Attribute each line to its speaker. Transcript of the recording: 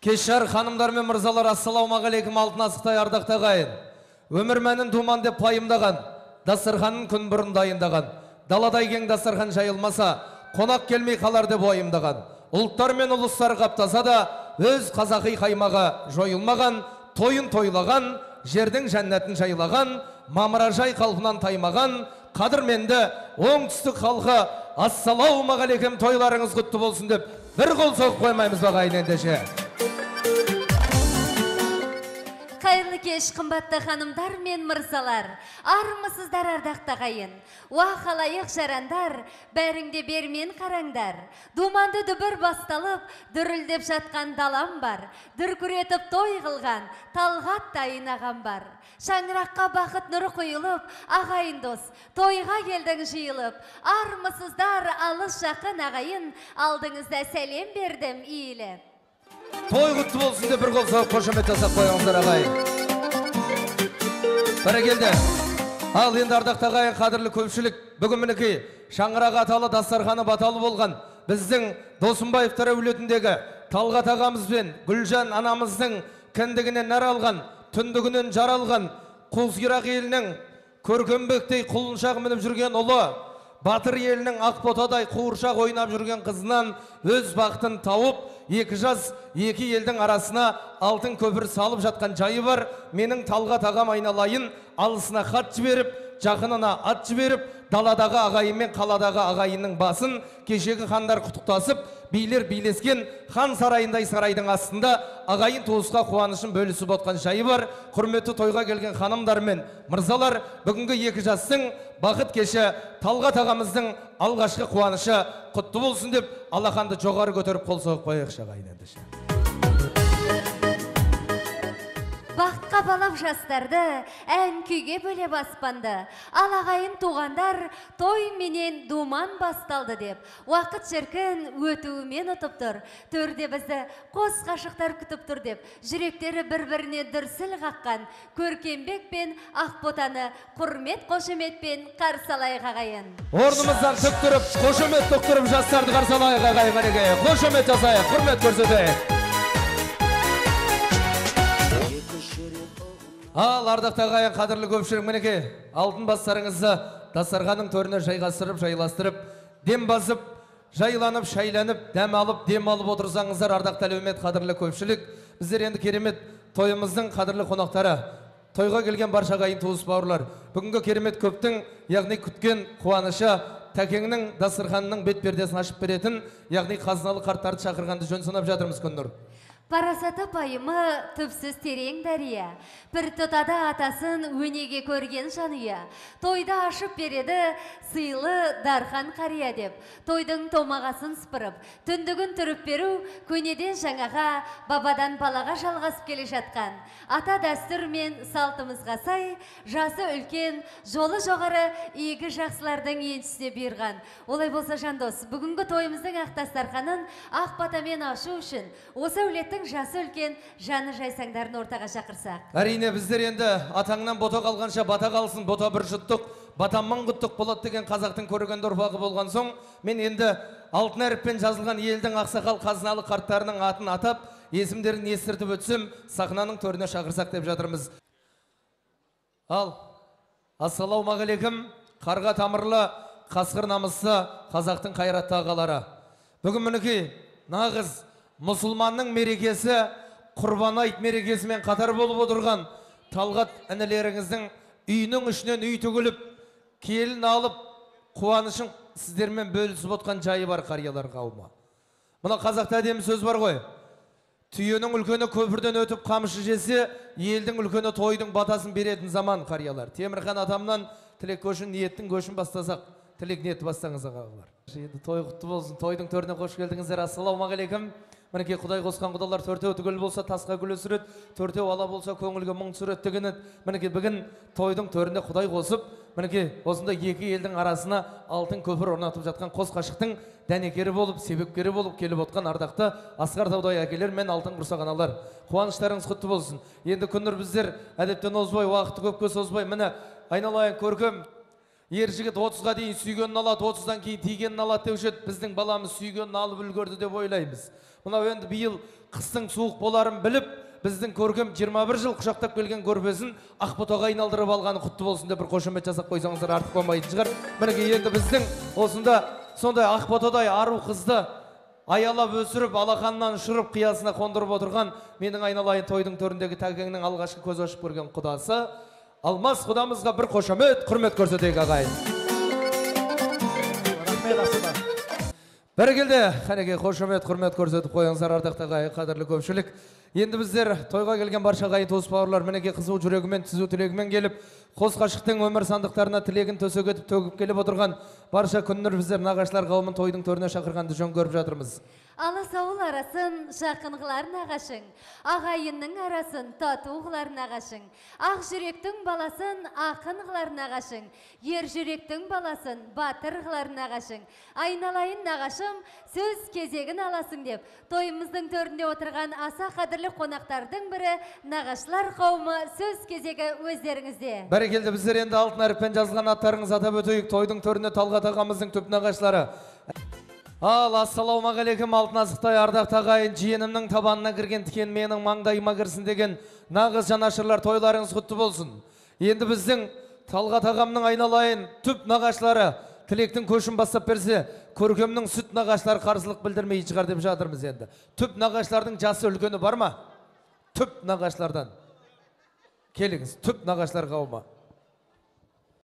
Speaker 1: Кешар ханымдар мен мырзалар, ассалаумағалейкум. Алтын асықтай ардақты ағайын. Өмір мәнін думан деп пайымдаған, дастарханын күн бұрын дайындаған. Даладай кең дастархан жайылмаса, қонақ келмей қалар деп ойымдаған. Ұлттар мен ұлыстар қаптаса да, өз қазақи қаймаға жойылмаған, тойын тойлаған, жердің жәннатын жайлаған, мамыражай қалпынан таймаған, қадірменді оңтүстік халқы, ассалаумағалейкум, тойларыңыз құтты болсын деп бір қол соғып қоймаймыз бағайын ендеше.
Speaker 2: Қайырлы кеш, қымбатты ханымдар мен мырзалар, армысыздар ардақты ағайын. Уақалайық жарандар, бәріңде бермен қараңдар. Думанды дүбір басталып, дүрілдеп жатқан далам бар. Дүркіретіп той қылған, талғат тайын ағам бар. Шаңыраққа бақыт нұры құйылып, ағайын дос, тойға келдің жиылып. Армысыздар алыс жақын ағайын, алдыңызда сәлем бердім иілі.
Speaker 1: Той құтты болсын деп бір қол соғып қошемет жасап қойыңыздар ағайын. Бәрекелді. Ал енді ардақты ағайын, қадірлі көпшілік, бүгін мінекей шаңырақ аталы, дастарханы баталы болған біздің Досымбаевтар әулетіндегі Талғат ағамыз бен Гүлжан анамыздың кіндігінен нәр алған, түндігінен жар алған, Қозғирақ елінің көркембектей құлыншақ мініп жүрген ұлы, Батыр елінің Ақботадай қуыршақ ойнап жүрген қызынан өз бақытын тауып, екі жас, екі елдің арасына алтын көпір салып жатқан жайы бар. Менің Талғат ағам айналайын, алысына хат жіберіп, жақынына ат жіберіп, даладағы ағайын мен қаладағы ағайынның басын кешегі хандар құттықтасып, билер билескен хан сарайындай сарайдың астында ағайын туысқа қуанышын бөлісіп отқан жайы бар. Құрметті тойға келген ханымдар мен мырзалар, бүгінгі екі жастың бақыт кеші Талғат ағамыздың алғашқы қуанышы құтты болсын деп алақанды жоғары көтеріп қол соғып қояйықшы ағайын ендеше.
Speaker 2: Бақытқа балап жастарды ән күйге бөлеп аспанды. Ал ағайын туғандар той менен думан басталды деп. Уақыт шіркін өтуімен ұтып тұр. Төрде бізді қос қашықтар күтіп тұр деп. Жүректері бір-біріне дүрсіл қаққан. Көркембек пен Ақботаны құрмет қошеметпен қарсалайық ағайын.
Speaker 1: Орнымыздан тік тұрып, қошемет тұқтырып жастарды қарсалайық ағайын. Қошемет жасайық, құрмет көрсетейік. Ал ардақты ағайын, қадірлі көпшілік, мінеке алтын бастарыңызды дастарханның төріне жайғастырып, жайластырып, дем басып, жайланып, шайланып, дәм алып, дем алып отырсаңыздар, ардақты әлеумет, қадірлі көпшілік. Біздер енді керемет тойымыздың қадірлі қонақтары, тойға келген барша ағайын туыс бауырлар. Бүгінгі керемет көптің, яғни күткен қуанышы, тәкеңнің дастарханының бет пердесін ашып беретін, яғни қазыналы қарттарды шақырғанды жөн санап жатырмыз күндір.
Speaker 2: Парасаты пайымы түпсіз терең дәрия. Бір тұтада атасын өнеге көрген жаныя. Тойда ашып береді сыйлы дархан қария деп. Тойдың томағасын сыпырып, түндігін түріп беру көнеден жаңаға, бабадан балаға жалғасып келе жатқан. Ата дәстүр мен салтымызға сай, жасы үлкен, жолы жоғары игі жақсылардың еншісіне бұйырған. Олай болса жандос, бүгінгі тойымыздың ақ дастарханын ақ батамен ашу үшін осы әулеттің жасы үлкен, жаны жайсаңдарын ортаға шақырсақ.
Speaker 1: Әрине, біздер енді атаңнан бота қалғанша бата қалсын, бота бір жұттық, батаман құттық болады деген қазақтың көргенді ұрпағы болған соң, мен енді алтын әріппен жазылған елдің ақсақал қазыналы қарттарының атын атап, есімдерін естіртіп өтсем, сахнаның төріне шақырсақ деп жатырмыз. Ал, ассалаумағалейкум, қарға тамырлы, қасқыр намысы қазақтың қайратты ағалары. Бүгін мінекей нағыз мұсылманның мерекесі, құрбан айт мерекесімен қатар болып отырған Талғат інілеріңіздің үйінің ішінен үй төгіліп, келін алып, қуанышын сіздермен бөлісіп отқан жайы бар қариялар қауымы. Мұна қазақта әдемі сөз бар ғой. Түйенің үлкені көпірден өтіп қамшы жесе, елдің үлкені тойдың батасын беретін заман қариялар. Темірхан атамнан тілек көшін, ниеттің көшін бастасақ, тілек ниетті бастаңыз ағалар. Енді той құтты болсын, тойдың төріне қош келдіңіздер. Ассалаумағалейкум. Мінекей Құдай қосқан құдалар төртеу түгел болса тасқа гүл өсіреді, төртеу ала болса көңілге мұң түсіреді деген еді. Мінекей бүгін тойдың төрінде Құдай қосып, мінекей осындай екі елдің арасына алтын көпір орнатып жатқан қос қашықтың дәнекері болып, себепкері болып келіп отқан ардақты Асқар Таудай әкелер мен алтын құрсақ аналар. Қуаныштарыңыз құтты болсын. Енді күндір біздер әдептен озбай, уақытты көпке созбай, міне айналайын көркем Ер жігіт 30-ға дейін сүйгенін алады, 30-дан кейін тигенін алады деуші еді. Біздің баламыз сүйгенін алып үлгерді деп ойлаймыз. Мынау енді биыл қыстың суық боларын біліп, біздің көркем 21 жыл құшақтап келген көрпесін Ақботаға айналдырып алғаны құтты болсын деп бір қошемет жасап қойсаңыздар артық болмайтын шығар. Мінекей енді біздің осында сондай Ақботадай ару қызды аялап өсіріп, алақанынан ұшырып, қиясына қондырып отырған менің айналайын тойдың төріндегі тәкеңнің алғашқы көз ашып көрген құдасы Алмас құдамызға бір қошемет, құрмет көрсетейік ағайын. Бәрекелді, қанекей қошемет, құрмет көрсетіп қойыңыздар ардақты ағайын, қадірлі көпшілік. Енді біздер тойға келген барша ағайын туыс бауырлар мінекей қызу жүрегімен, түзу тілегімен келіп, қос ғашықтың өмір сандықтарына тілегін төсек етіп төгіп келіп отырған барша күннұр біздер нағашылар қауымын тойдың төріне шақырғанды жөн көріп жатырмыз.
Speaker 2: Алыс ауыл арасын жақын қылар нағашың, ағайынның арасын тату қылар нағашың, ақ жүректің баласын ақын қылар нағашың, ер жүректің баласын батыр қылар нағашың. Айналайын нағашым, сөз кезегін аласың деп, тойымыздың төрінде отырған аса қадірлі қонақтардың бірі нағашылар қауымы сөз кезегі өздеріңізде.
Speaker 1: Бәрекелді, біздер енді алтын әріппен жазылған аттарыңыз атап өтейік. Тойдың төріне Талғат ағамыздың түп нағашылары. Ал, ассалаумағалейкум алтын азықтай ардақты ағайын, жиенімнің табанына кірген тікен менің маңдайыма кірсін деген нағыз жанашырлар, тойларыңыз құтты болсын. Енді біздің Талғат ағамның айналайын түп нағашылары тілектің көшін бастап берсе, көркемнің сүт нағашылары қарсылық білдірмей шығар деп жатырмыз енді. Түп нағашылардың жасы үлкені бар ма? Түп нағашылардан. Келіңіз, түп нағашылар қауымы.